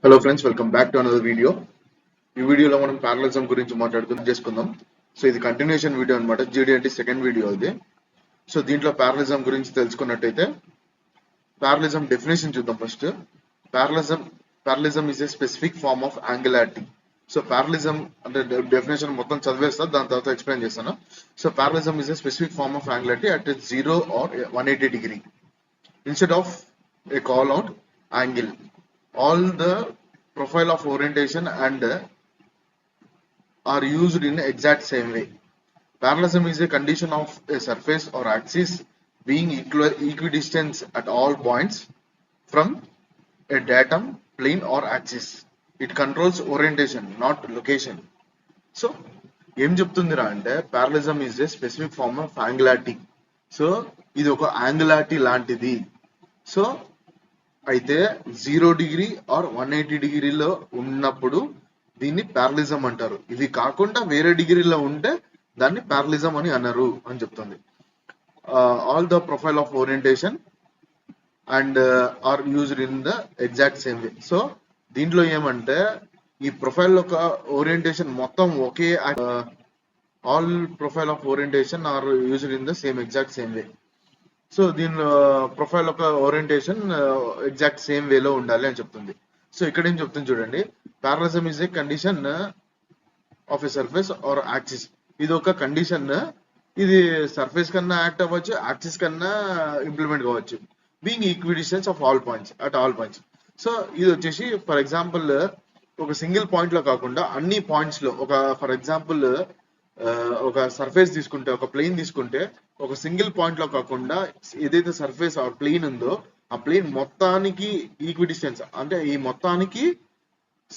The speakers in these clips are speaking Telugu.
Hello friends, welcome back to another video. ఈ వీడియోలో మనం ప్యారలిజం గురించి చేసుకుందాం. సో ఇది కంటిన్యూషన్ వీడియో అనమాట. జీడీ అంటే సెకండ్ వీడియో ఇది. సో దీంట్లో ప్యారలిజం గురించి తెలుసుకున్నట్టయితే ప్యారలిజం డెఫినేషన్ చూద్దాం. First parallelism is a specific form of angularity. So parallelism అంటే డెఫినేషన్ మొత్తం చదివేస్తా, దాని తర్వాత ఎక్స్ప్లెయిన్ చేస్తాను. So parallelism is a specific form of angularity at 0 or 180 degree instead of a call out angle. All the profile of orientation and are used in exact same way. Parallelism is a condition of a surface or axis being equidistant at all points from a datum, plane or axis. It controls orientation, not location. So ఏం చెప్తుందిరా అంటే parallelism is a specific form of angularity. So ఇది ఒక యాంగులారిటీ లాంటిది. సో అయితే 0 degree ఆర్ 180 degreeలో ఉన్నప్పుడు దీన్ని ప్యారలిజం అంటారు. ఇవి కాకుండా వేరే డిగ్రీలో ఉంటే దాన్ని ప్యారలిజం అని అనరు అని చెప్తుంది. All the profile of orientation and are used in the exact same way. So దీంట్లో ఏమంటే ఈ ప్రొఫైల్ యొక్క ఓరియంటేషన్ మొత్తం ఒకే, all profile of orientation are used in the exact same way. So దీని ప్రొఫైల్ యొక్క ఓరియంటేషన్ ఎగ్జాక్ట్ సేమ్ వేలో ఉండాలి అని చెప్తుంది. సో ఇక్కడ ఏం చెప్తుంది చూడండి, parallelism is a condition of a surface or axis. ఇది ఒక కండిషన్, ఇది సర్ఫేస్ కన్నా యాక్ట్ అవ్వచ్చు, యాక్సిస్ కన్నా ఇంప్లిమెంట్ కావచ్చు. Being equidistance of all points at all points. So ఇది వచ్చేసి ఫర్ ఎగ్జాంపుల్ ఒక సింగిల్ పాయింట్ లో కాకుండా అన్ని పాయింట్స్ లో, ఫర్ ఎగ్జాంపుల్ ఒక సర్ఫేస్ తీసుకుంటే, ఒక ప్లేన్ తీసుకుంటే, ఒక సింగిల్ పాయింట్ లో కాకుండా ఏదైతే సర్ఫేస్ ఆ ప్లేన్ ఉందో ఆ ప్లేన్ మొత్తానికి ఈక్విడిస్టెన్స్ అంటే ఈ మొత్తానికి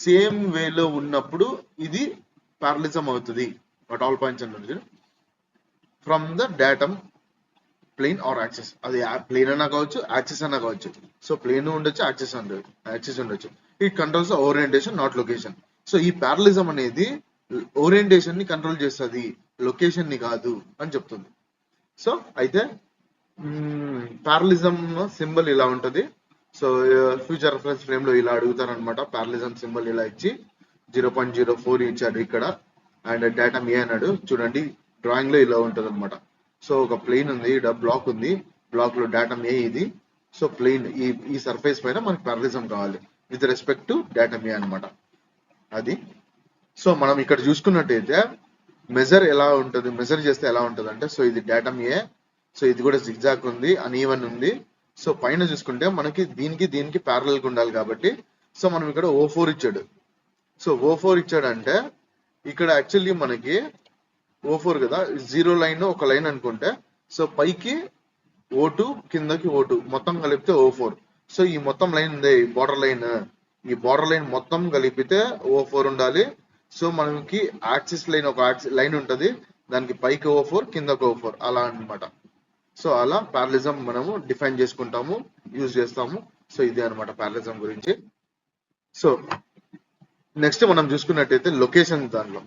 సేమ్ వేలో ఉన్నప్పుడు ఇది ప్యారలిజం అవుతుంది. అట్ ఆల్ పాయింట్స్ అంటే from the datum, plane or axis. అది ప్లేన్ అన్నా కావచ్చు, యాక్సిస్ అన్నా కావచ్చు. సో ప్లేన్ ఉండొచ్చు, యాక్సిస్ ఉండొచ్చు. It controls the orientation, not location. So ఈ ప్యారలిజం అనేది ఓరియంటేషన్ ని కంట్రోల్ చేస్తుంది, లొకేషన్ ని కాదు అని చెప్తుంది. సో అయితే ప్యారలిజం సింబల్ ఇలా ఉంటది. సో ఫ్యూచర్ రెఫరెన్స్ ఫ్రేమ్ లో ఇలా అడుగుతారు అనమాట. ప్యారలిజం సింబల్ ఇలా ఇచ్చి 0.04 ఇచ్చాడు ఇక్కడ, అండ్ డేటమ్ ఏ అన్నాడు. చూడండి డ్రాయింగ్ లో ఇలా ఉంటది అనమాట. సో ఒక ప్లేన్ ఉంది, ఇక్కడ బ్లాక్ ఉంది, బ్లాక్ లో డేటమ్ ఏ ఇది. సో ప్లేన్ ఈ సర్ఫేస్ పైన మనకి ప్యారలిజం కావాలి విత్ రెస్పెక్ట్ టు డేటమ్ ఏ అనమాట అది. సో మనం ఇక్కడ చూసుకున్నట్టయితే మెజర్ ఎలా ఉంటుంది, మెజర్ చేస్తే ఎలా ఉంటుంది అంటే, సో ఇది డేటమ్ ఏ, సో ఇది కూడా జిగ్జాగ్ ఉంది, అన్ఈవెన్ ఉంది. సో పైన చూసుకుంటే మనకి దీనికి ప్యారలల్ గా ఉండాలి కాబట్టి, సో మనం ఇక్కడ O4 ఇచ్చాడు. సో O4 ఇచ్చాడు అంటే ఇక్కడ యాక్చువల్లీ మనకి O4 కదా, 0 లైన్ ఒక లైన్ అనుకుంటే, సో పైకి O2, కిందకి O2 మొత్తం కలిపితే O4. సో ఈ మొత్తం లైన్ ఉంది, ఈ బార్డర్ లైన్ మొత్తం కలిపితే O4 ఉండాలి. సో మనకి యాక్సిస్ లైన్, ఒక లైన్ ఉంటది, దానికి పైకి O4, కిందకి O4 అలా అన్నమాట. సో అలా ప్యారలిజం మనము డిఫైన్ చేసుకుంటాము, యూజ్ చేస్తాము. సో ఇదే అనమాట ప్యారలిజం గురించి. సో నెక్స్ట్ మనం చూసుకున్నట్టయితే లొకేషన్ దానిలో.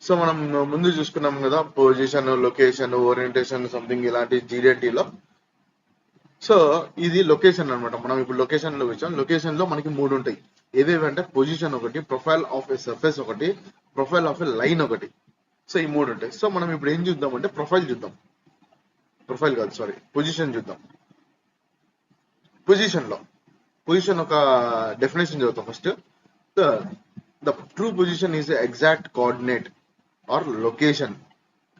సో మనం ముందు చూసుకున్నాం కదా, పొజిషన్, లొకేషన్, ఓరియంటేషన్ సంథింగ్ ఇలాంటి జీడిఎన్టీలో. సో ఇది లొకేషన్ అనమాట. మనం ఇప్పుడు లొకేషన్ లో వచ్చాం. లొకేషన్ లో మనకి 3 ఉంటాయి. ఏవేవంటే పొజిషన్ ఒకటి, ప్రొఫైల్ ఆఫ్ ఎ సర్ఫేస్ ఒకటి, ప్రొఫైల్ ఆఫ్ ఎ లైన్ ఒకటి. సో ఈ 3 ఉంటాయి. సో మనం ఇప్పుడు ఏం చూద్దామంటే పొజిషన్ చూద్దాం. పొజిషన్ ఒక డెఫినేషన్ చదువుతాం first. The true position is exact coordinate or location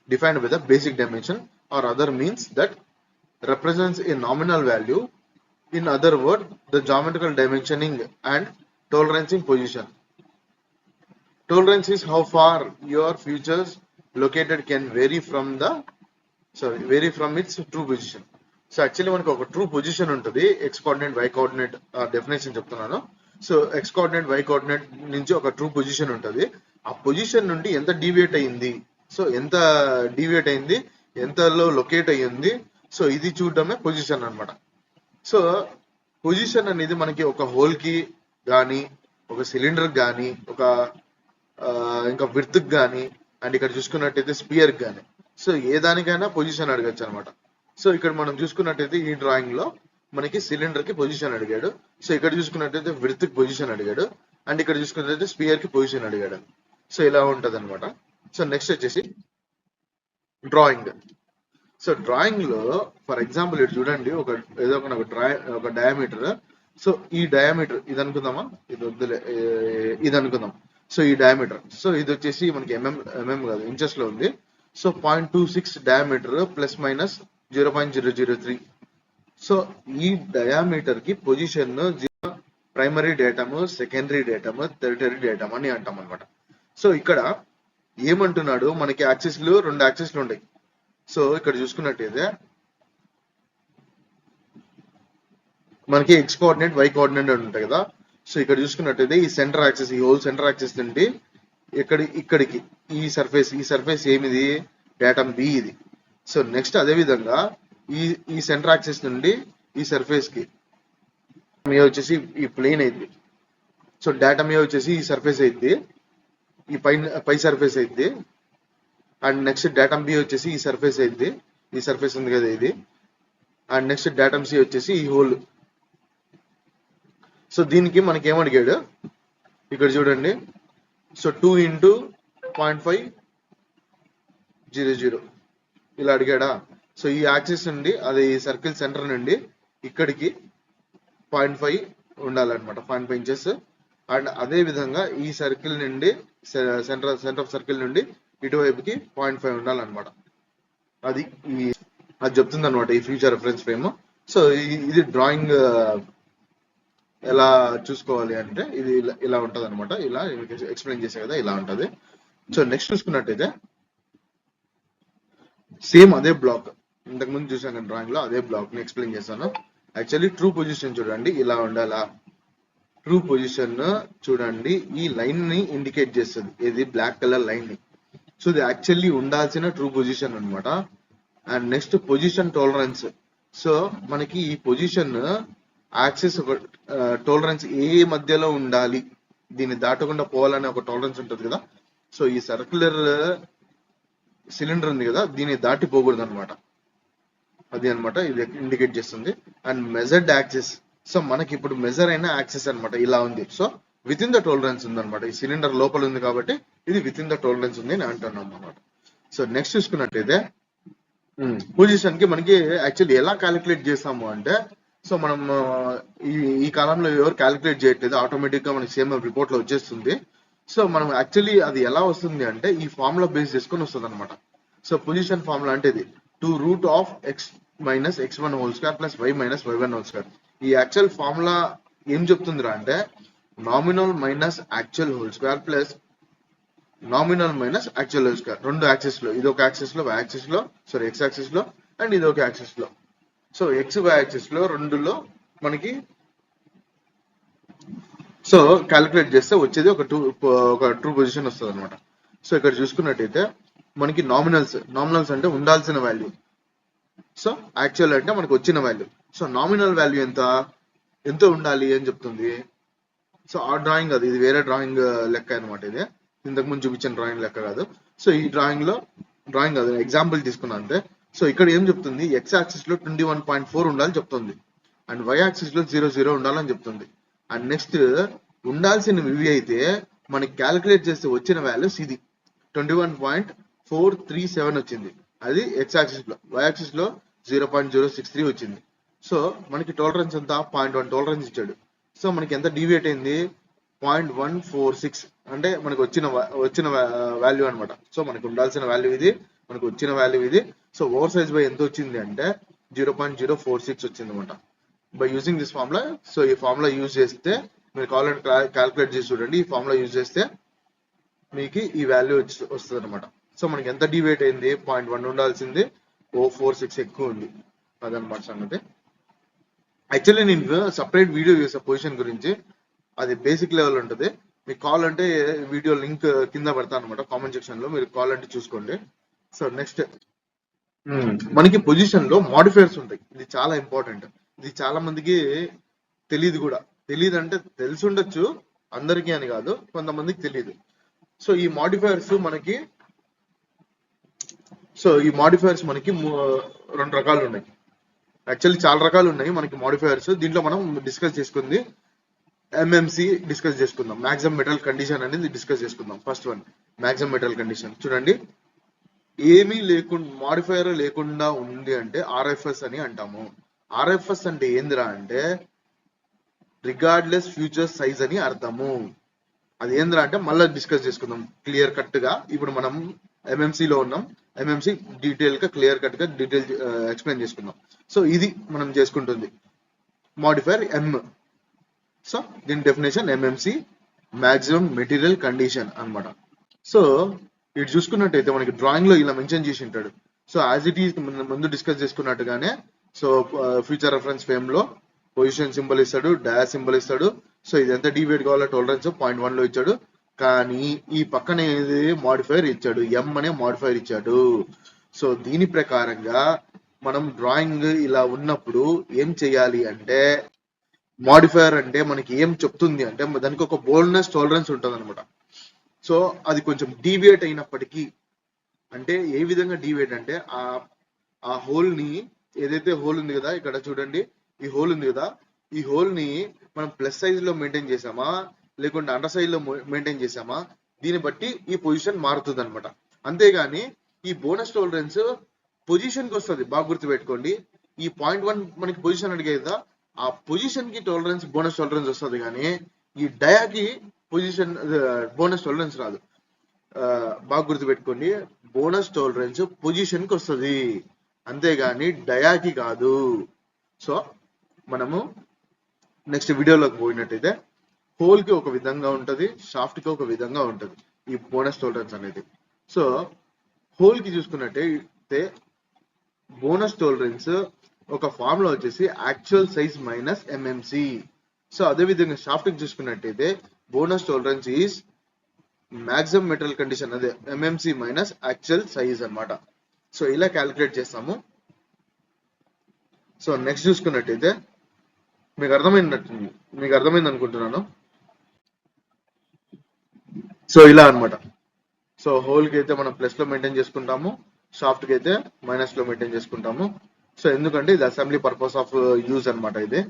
defined by the basic dimension or other means that represents a nominal value. In other words, the geometrical dimensioning and tolerance in position. Tolerance is how far your features located can vary from its true position. So actually మనకు ఒక ట్రూ పొజిషన్ ఉంటుంది, x coordinate, y coordinate definition చెప్తున్నాను. So x coordinate, y coordinate నుంచి ఒక ట్రూ పొజిషన్ ఉంటుంది. ఆ పొజిషన్ నుండి ఎంత డీవియేట్ అయ్యింది, ఎంతలో లొకేట్ అయ్యింది, సో ఇది చూడడమే పొజిషన్ అనమాట. సో పొజిషన్ అనేది మనకి ఒక హోల్ కి కానీ, ఒక సిలిండర్ కానీ, ఇంకా విడ్త్ కానీ, అండ్ ఇక్కడ చూసుకున్నట్టయితే స్పియర్ కానీ, సో ఏ దానికైనా పొజిషన్ అడగచ్చు అనమాట. సో ఇక్కడ మనం చూసుకున్నట్టయితే ఈ డ్రాయింగ్ లో మనకి సిలిండర్ కి పొజిషన్ అడిగాడు. సో ఇక్కడ చూసుకున్నట్టయితే విడ్త్ కి పొజిషన్ అడిగాడు, అండ్ ఇక్కడ చూసుకున్నట్లయితే స్పియర్ కి పొజిషన్ అడిగాడు. సో ఇలా ఉంటది అనమాట. సో నెక్స్ట్ వచ్చేసి డ్రాయింగ్. సో డ్రాయింగ్ లో ఫర్ ఎగ్జాంపుల్ ఇటు చూడండి, ఏదో ఒక డయామీటర్. సో ఈ డయామీటర్ ఇది అనుకుందామా, ఇది వద్దులే, ఇది అనుకుందాం. సో ఈ డయామీటర్, సో ఇది వచ్చేసి మనకి ఎంఎం కాదు ఇంచెస్ లో ఉంది. So 0.26 diameter plus minus 0.003. So ఈ డయామీటర్ కి position primary datum, secondary datum, territory datum అని అంటాం అనమాట. సో ఇక్కడ ఏమంటున్నాడు, మనకి యాక్సిస్లు 2 యాక్సిస్లు ఉంటాయి. సో ఇక్కడ చూసుకున్నట్టయితే మనకి ఎక్స్ కోఆర్డినేట్, వై కోఆర్డినేట్ ఉంటాయి కదా. సో ఇక్కడ చూసుకున్నట్టయితే ఈ సెంటర్ యాక్సిస్, ఈ హోల్ సెంటర్ యాక్సిస్ నుండి ఇక్కడికి ఈ సర్ఫేస్ ఏమిది, డేటమ్ బి ఇది. సో నెక్స్ట్ అదే విధంగా ఈ సెంటర్ యాక్సిస్ నుండి ఈ సర్ఫేస్ కి వచ్చేసి ఈ ప్లేన్ అయింది. సో డేటమ్ ఏ వచ్చేసి ఈ సర్ఫేస్ అయింది, ఈ పై సర్ఫేస్ అయింది. అండ్ నెక్స్ట్ డేటమ్ బి వచ్చేసి ఈ సర్ఫేస్ అయింది, ఈ సర్ఫేస్ ఉంది కదా ఇది. అండ్ నెక్స్ట్ డేటమ్ సి వచ్చేసి ఈ హోల్. సో దీనికి మనకి ఏమడిగాడు ఇక్కడ చూడండి. సో 2 × 0.500 ఇలా అడిగాడా. సో ఈ యాక్సిస్ నుండి అది సర్కిల్ సెంటర్ నుండి ఇక్కడికి 0.5 ఉండాలన్నమాట, 0.5 ఇంచెస్. అండ్ అదే విధంగా ఈ సర్కిల్ నుండి సెంటర్ ఆఫ్ సర్కిల్ నుండి ఇటువైపుకి 0.5 ఉండాలన్నమాట. అది చెప్తుంది అనమాట ఈ ఫ్యూచర్ రెఫరెన్స్ ఫ్రేమ్. సో ఇది డ్రాయింగ్ ఎలా చూసుకోవాలి అంటే ఇది ఇలా ఉంటది అనమాట. ఇలా ఎక్స్ప్లెయిన్ చేసే కదా, ఇలా ఉంటది. సో నెక్స్ట్ చూసుకున్నట్టయితే సేమ్ అదే బ్లాక్ ఇంతకు ముందు చూసాను డ్రాయింగ్ లో, అదే బ్లాక్ ని ఎక్స్ప్లెయిన్ చేశాను. యాక్చువల్లీ ట్రూ పొజిషన్ చూడండి ఇలా ఉండాలా. ట్రూ పొజిషన్ చూడండి ఈ లైన్ ని ఇండికేట్ చేస్తుంది, ఇది బ్లాక్ కలర్ లైన్ ని. సో ఇది యాక్చువల్లీ ఉండాల్సిన ట్రూ పొజిషన్ అనమాట. And next position tolerance. So మనకి ఈ పొజిషన్ యాక్సిస్ ఒక టాలరెన్స్ ఏ మధ్యలో ఉండాలి, దీన్ని దాటకుండా పోవాలనే ఒక టాలరెన్స్ ఉంటుంది కదా. సో ఈ సర్క్యులర్ సిలిండర్ ఉంది కదా, దీన్ని దాటిపోకూడదు అనమాట, అది అనమాట ఇది ఇండికేట్ చేస్తుంది. అండ్ మెజర్డ్ యాక్సిస్, సో మనకి ఇప్పుడు మెజర్ అయిన యాక్సిస్ అనమాట ఇలా ఉంది. So with in the tolerance ఉంది అనమాట, ఈ సిలిండర్ లోపల ఉంది కాబట్టి ఇది విత్ ఇన్ ద టాలరెన్స్ ఉంది అని అంటున్నాం అనమాట. సో నెక్స్ట్ చూసుకున్నట్టయితే పొజిషన్ కి మనకి యాక్చువల్లీ ఎలా క్యాలిక్యులేట్ చేస్తాము అంటే, సో మనం ఈ కాలంలో ఎవరు క్యాలిక్యులేట్ చేయట్లేదు, ఆటోమేటిక్ గా మనకి సేమ్ రిపోర్ట్ లో వచ్చేస్తుంది. సో మనం యాక్చువల్లీ అది ఎలా వస్తుంది అంటే ఈ ఫార్ములా బేస్ చేసుకొని వస్తుంది అనమాట. సో పొజిషన్ ఫార్ములా అంటే ఇది 2√(x - x1² + y - y1²). ఈ యాక్చువల్ ఫార్ములా ఏం చెప్తుందిరా అంటే nominal minus actual whole square plus nominal minus actual whole square. 2 axis లో, ఇది ఒక యాక్సిస్ లో, x యాక్సిస్ లో, అండ్ ఇది ఒక యాక్సిస్ లో. సో ఎక్స్ వై యాక్సిస్ లో రెండులో మనకి సో క్యాలిక్యులేట్ చేస్తే వచ్చేది ఒక ట్రూ పొజిషన్ వస్తుంది అనమాట. సో ఇక్కడ చూసుకున్నట్టయితే మనకి నామినల్స్ అంటే ఉండాల్సిన వాల్యూ, సో యాక్చువల్ అంటే మనకు వచ్చిన వాల్యూ. సో నామినల్ వాల్యూ ఎంత ఉండాలి అని చెప్తుంది. సో ఆ డ్రాయింగ్ అది, ఇది వేరే డ్రాయింగ్ లెక్క అనమాట, ఇది ఇంతకు ముందు చూపించిన డ్రాయింగ్ లెక్క కాదు. సో ఈ డ్రాయింగ్ కాదు, ఎగ్జాంపుల్ తీసుకున్నా అంతే. సో ఇక్కడ ఏం చెప్తుంది, ఎక్స్ యాక్సిస్ లో 21.4 ఉండాలని చెప్తుంది, అండ్ వై యాక్సిస్ లో 0.0 ఉండాలని చెప్తుంది. అండ్ నెక్స్ట్ ఉండాల్సినవి ఇవి అయితే మనకి క్యాలిక్యులేట్ చేస్తే వచ్చిన వాల్యూస్ ఇది 21.437 వచ్చింది, అది ఎక్స్ యాక్సిస్ లో. వై యాక్సిస్ లో 0.063 వచ్చింది. సో మనకి టాలరెన్స్ ఎంత 0.1 టాలరెన్స్ ఇచ్చాడు. సో మనకి ఎంత డీవియేట్ అయింది 0.146, అంటే మనకి వచ్చిన వాల్యూ అనమాట. సో మనకి ఉండాల్సిన వాల్యూ ఇది, మనకు వచ్చిన వాల్యూ ఇది. సో ఓవర్ సైజ్ బై ఎంత వచ్చింది అంటే 0.046 వచ్చింది అనమాట by using this formula. So ఈ ఫార్ములా యూజ్ చేస్తే మీరు కావాలంటే క్యాలిక్యులేట్ చేసి చూడండి. ఈ ఫార్ములా యూజ్ చేస్తే మీకు ఈ వాల్యూ వస్తుంది అనమాట. సో మనకి ఎంత డివైడ్ అయింది 0.1 ఉండాల్సింది 0.46 ఎక్కువ ఉంది, అదనమాట సంగతి. యాక్చువల్లీ నేను సపరేట్ వీడియో చేసే పొజిషన్ గురించి, అది బేసిక్ లెవెల్ ఉంటుంది. మీకు కావాలంటే వీడియో లింక్ కింద పెడతాను అనమాట కామెంట్ సెక్షన్ లో, మీరు కావాలంటే చూసుకోండి. సో నెక్స్ట్ మనకి పొజిషన్ లో మోడిఫైర్స్ ఉంటాయి, ఇది చాలా ఇంపార్టెంట్. ఇది చాలా మందికి తెలియదు కూడా, తెలియదు అంటే తెలిసి ఉండొచ్చు అందరికీ అని కాదు, కొంతమందికి తెలియదు. సో ఈ మోడిఫైర్స్ మనకి 2 రకాలు ఉన్నాయి. యాక్చువల్లీ చాలా రకాలు ఉన్నాయి మనకి మోడిఫైర్స్. దీంట్లో మనం డిస్కస్ చేసుకుంది ఎంఎంసి డిస్కస్ చేసుకుందాం. మాక్సిమం మెటల్ కండిషన్ అనేది డిస్కస్ చేసుకుందాం. First one maximum metal condition. చూడండి, ఏమీ లేకుండా మాడిఫైయర్ లేకుండా ఉంది అంటే ఆర్ఎఫ్ఎస్ అని అంటాము. ఆర్ఎఫ్ఎస్ అంటే ఏందిరా అంటే రిగార్డ్లెస్ ఫ్యూచర్ సైజ్ అని అర్థము. అది ఏంద్రా అంటే మళ్ళీ డిస్కస్ చేసుకుందాం క్లియర్ కట్ గా. ఇప్పుడు మనం ఎంఎంసీలో ఉన్నాం. ఎంఎంసీ డీటెయిల్ గా క్లియర్ కట్ గా డీటెయిల్ ఎక్స్ప్లెయిన్ చేసుకుందాం. సో ఇది మనం చేసుకుంటుంది మాడిఫైర్ ఎం. సో దీని definition MMC maximum material condition అన్నమాట. సో ఇటు చూసుకున్నట్టయితే మనకి డ్రాయింగ్ లో ఇలా మెన్షన్ చేసి ఉంటాడు. సో యాజ్ ఇట్ ఈస్ ముందు డిస్కస్ చేసుకున్నట్టుగానే, సో ఫ్యూచర్ రెఫరెన్స్ ఫ్రేమ్ లో పొజిషన్ సింబల్ ఇస్తాడు, డాష్ సింబల్ ఇస్తాడు. సో ఇది ఎంత డీవియేట్ కావాలో టాలరెన్స్ 0.1 లో ఇచ్చాడు. కానీ ఈ పక్కన ఏది మాడిఫైర్ ఇచ్చాడు, ఎం అనే మాడిఫైర్ ఇచ్చాడు. సో దీని ప్రకారంగా మనం డ్రాయింగ్ ఇలా ఉన్నప్పుడు ఏం చేయాలి అంటే, మాడిఫైర్ అంటే మనకి ఏం చెప్తుంది అంటే దానికి ఒక బోల్డ్నెస్ టాలరెన్స్ ఉంటుంది అనమాట. సో అది కొంచెం డీవియేట్ అయినప్పటికీ, అంటే ఏ విధంగా డీవియేట్ అంటే ఆ హోల్ ని, ఏదైతే హోల్ ఉంది కదా ఇక్కడ చూడండి, ఈ హోల్ ఉంది కదా, ఈ హోల్ ని మనం ప్లస్ సైజ్ లో మెయింటైన్ చేసామా లేకుంటే అండర్ సైజ్ లో మెయింటైన్ చేసామా, దీన్ని బట్టి ఈ పొజిషన్ మారుతుంది అనమాట. అంతేగాని ఈ బోనస్ టాలరెన్స్ పొజిషన్ కి వస్తుంది. బాగా గుర్తుపెట్టుకోండి, ఈ 0.1 మనకి పొజిషన్ అడిగేది కదా, ఆ పొజిషన్ కి టాలరెన్స్ బోనస్ టాలరెన్స్ వస్తుంది. కానీ ఈ డయాకి పొజిషన్ బోనస్ టాలరెన్స్ రాదు. బాగా గుర్తుపెట్టుకోండి, బోనస్ టాలరెన్స్ పొజిషన్ కి వస్తుంది, అంతేగాని డయాకి కాదు. సో మనము నెక్స్ట్ వీడియోలోకి పోయినట్టయితే హోల్ కి ఒక విధంగా ఉంటుంది, షాఫ్ట్ కి ఒక విధంగా ఉంటుంది ఈ బోనస్ టాలరెన్స్ అనేది. సో హోల్ కి చూసుకున్నట్టయితే బోనస్ టాలరెన్స్ ఒక ఫార్మ్ లో వచ్చేసి actual size minus MMC. So అదే విధంగా షాఫ్ట్ కి చూసుకున్నట్టయితే bonus tolerance is maximum metal condition, అదే ఎంఎంసి మైనస్ యాక్చువల్ సైజ్ అన్నమాట. సో ఇలా క్యాలిక్యులేట్ చేస్తాము. సో నెక్స్ట్ చూసుకున్నట్టయితే మీకు అర్థమైంది అనుకుంటున్నాను. సో ఇలా అన్నమాట. సో హోల్ కి అయితే మనం ప్లస్ లో మెయింటైన్ చేసుకుంటాము, షాఫ్ట్ కి అయితే మైనస్ లో మెయింటైన్ చేసుకుంటాము. సో ఎందుకంటే ఇది అసెంబ్లీ పర్పస్ ఆఫ్ యూజ్ అన్నమాట ఇది.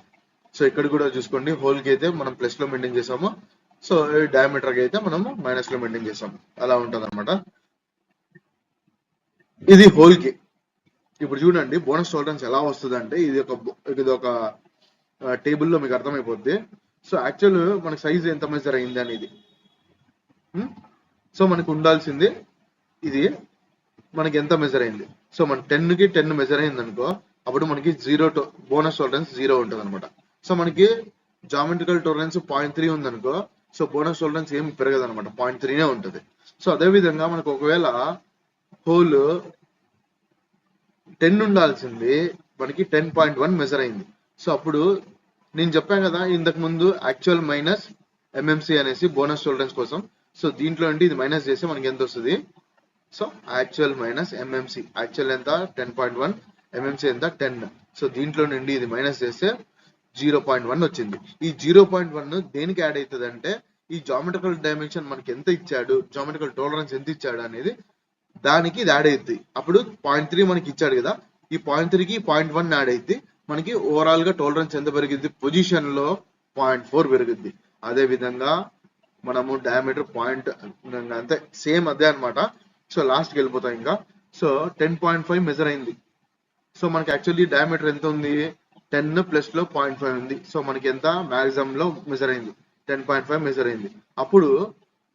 సో ఇక్కడ కూడా చూసుకోండి, హోల్ కి అయితే మనం ప్లస్ లో మెయింటైన్ చేసాము, సో డయామీటర్ కి అయితే మనము మైనస్ లో మెయింటైన్ చేసాము. అలా ఉంటది అనమాట. ఇది హోల్ కి. ఇప్పుడు చూడండి బోనస్ టాలరెన్స్ ఎలా వస్తుంది అంటే, ఇది ఒక టేబుల్లో మీకు అర్థమైపోద్ది. సో యాక్చువల్ మనకి సైజ్ ఎంత మెజర్ అయింది అనేది. సో మనకు ఉండాల్సింది ఇది, మనకి ఎంత మెజర్ అయింది. సో మన 10 కి 10 మెజర్ అయింది అనుకో, అప్పుడు మనకి బోనస్ టాలరెన్స్ 0 ఉంటుంది అనమాట. సో మనకి జామెట్రికల్ టాలరెన్స్ 0.3 ఉంది అనుకో, సో బోనస్ టాలరెన్స్ ఏమి పెరగదు అనమాట, 0.3నే ఉంటుంది. సో అదే విధంగా మనకు ఒకవేళ హోల్ 10 ఉండాల్సింది మనకి 10.1 మెజర్ అయింది. సో అప్పుడు నేను చెప్పాను కదా ఇంతకు ముందు యాక్చువల్ మైనస్ ఎంఎంసి అనేసి బోనస్ టాలరెన్స్ కోసం. సో దీంట్లో అంటే ఇది మైనస్ చేస్తే మనకి ఎంత వస్తుంది, so actual minus MMC, actual ఎంత 10.1, ఎంఎంసి ఎంత 10. సో దీంట్లో నుండి ఇది మైనస్ చేస్తే 0.1 వచ్చింది. ఈ 0.1 దేనికి యాడ్ అవుతుంది అంటే, ఈ జామెట్రికల్ డైమెన్షన్ మనకి ఎంత ఇచ్చాడు, జామెట్రికల్ టాలరెన్స్ ఎంత ఇచ్చాడు అనేది దానికి ఇది యాడ్ అవుతుంది. అప్పుడు 0.3 మనకి ఇచ్చాడు కదా, ఈ 0.3కి 0.1 యాడ్ అయితే మనకి ఓవరాల్ గా టాలరెన్స్ ఎంత పెరిగింది, పొజిషన్ లో 0.4 పెరుగుద్ది. అదే విధంగా మనము డయామీటర్ అంతే సేమ్ అదే అనమాట. సో లాస్ట్ కి వెళ్ళిపోతాం ఇంకా. సో 10.5 మెజర్ అయింది. సో మనకి యాక్చువల్లీ డయామీటర్ ఎంత ఉంది, 10 ప్లస్ లో 0.5 ఉంది. సో మనకి ఎంత మాక్సిమం లో మెజర్ అయింది, 10.5 మెజర్ అయింది. అప్పుడు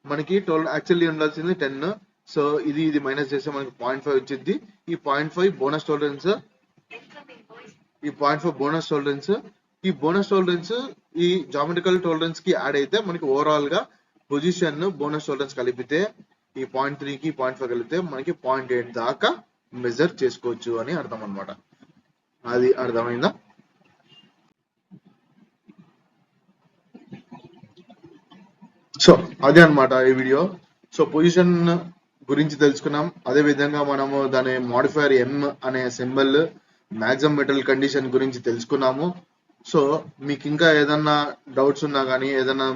మనకి యాక్చువల్లీ ఉండాల్సింది 10. సో ఇది మైనస్ చేస్తే మనకి 0.5 వచ్చింది. ఈ 0.5 బోనస్ టాలరెన్స్, ఈ బోనస్ టాలరెన్స్ ఈ జామెట్రికల్ టాలరెన్స్ కి యాడ్ అయితే మనకి ఓవరాల్ గా పొజిషన్ బోనస్ టాలరెన్స్ కలిపితే ఈ 0.3కి 0.5 కలిపితే మనకి 0.8 దాకా మెజర్ చేసుకోవచ్చు అని అర్థం అనమాట. అది అర్థమైందా? సో అదే అనమాట ఈ వీడియో. సో పొజిషన్ గురించి తెలుసుకున్నాం. అదే విధంగా మనము దాని మాడిఫైయర్ ఎం అనే సింబల్ మాక్సిమం మెటల్ కండిషన్ గురించి తెలుసుకున్నాము. సో మీకు ఇంకా ఏదన్నా డౌట్స్ ఉన్నా కానీ,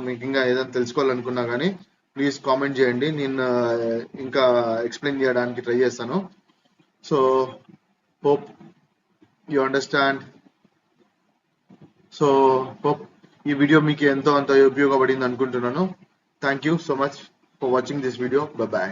మీకు ఇంకా ఏదైనా తెలుసుకోవాలనుకున్నా కానీ ప్లీజ్ కామెంట్ చేయండి, నేను ఇంకా ఎక్స్ప్లెయిన్ చేయడానికి ట్రై చేస్తాను. So hope you understand. So hope ఈ వీడియో మీకు ఎంతో అంత ఉపయోగపడింది అనుకుంటున్నాను. Thank you so much for watching this video. Bye bye.